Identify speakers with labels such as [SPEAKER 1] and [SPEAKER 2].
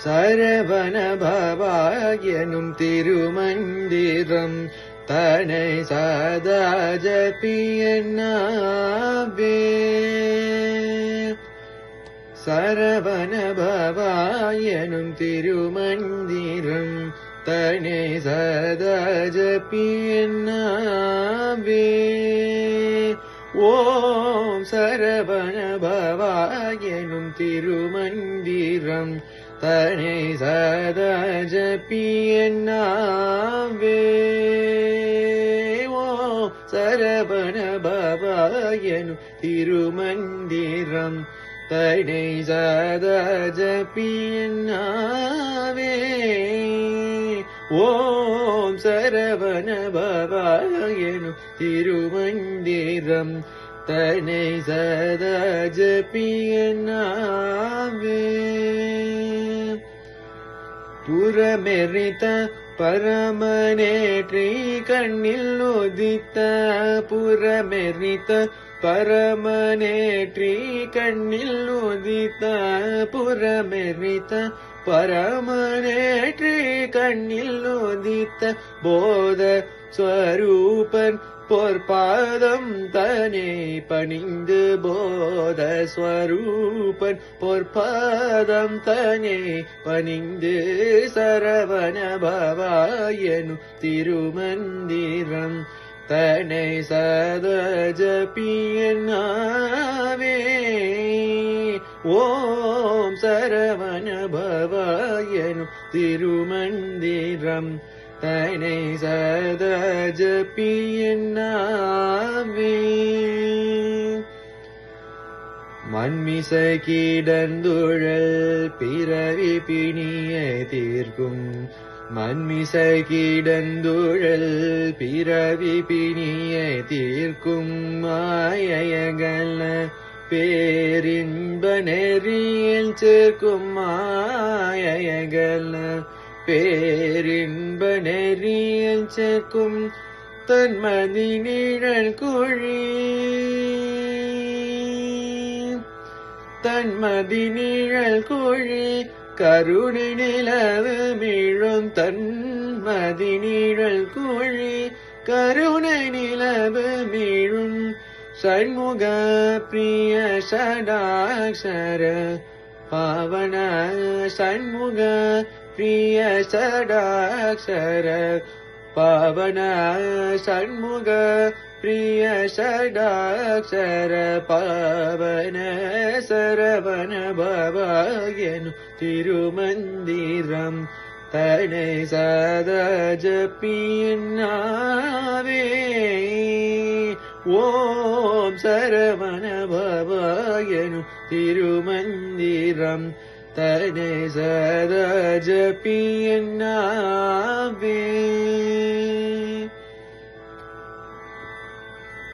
[SPEAKER 1] சரவண பவாயனும் திருமந்திரம் தனை சதா ஜபியன்னாவே. சரவண பவாயனும் திருமந்திரம் தனை சதா ஜபியன்னாவே. ஓம் சரவண பவாயனும் திருமந்திரம் தனை சதா ஜபியன்னாவே. ஓம் சரவண பவாயனும் திருமந்திரம் தனை சதா ஜபியன்னாவே. ஓம் சரவண பவாயனும் திருமந்திரம் தனை சதா ஜபியன்னாவே. புறமெரித்த பரமனேற்றி கண்ணில் உதித்த புறமெரித்த பரமனேற்றி கண்ணில் உதித்த புறமெரித்த பரமனேற்றி கண்ணில் உதித்த போத ஸ்வரூபன் பொற்பாதம் தனே பணிந்து போத ஸ்வரூபன் பொற்பாதம் தனே பணிந்து சரவண பவாயனும் திருமந்திரம் தனை சதா ஜபியன்னாவே. ஓம் சரவண பவாயனும் திருமந்திரம் தனை சதா ஜபியன்னாவே. மண்மிசை கிடந்துழல் பிறவி பிணியை தீர்க்கும் மண்மிசை கிடந்துழல் பிறவி பிணியை தீர்க்கும் மாயையகல பேரின்ப நெறியில் சேர்க்கும் மாயையகல பேரின்ப நெறியில் சேர்க்கும் தன்மதி நிழல் குழி தன்மதி நிழல் குழி கருணை நிலவு மீழும் தன்மதி நிழல் குழி கருணை நிலவு மீழும் ஷண்முக பிரிய ஷடாக்ஷர பாவன ஷண்முக பிரிய ஷடாக்ஷர பாவன ஷண்முக பிரிய ஷடாக்ஷர பாவன சரவண பவாயனும் திருமந்திரம் தனை சதா ஜபியன்னாவே. ஓம் சரவண பவாயனும் திருமந்திரம் தனை சதா ஜபியன்னாவே.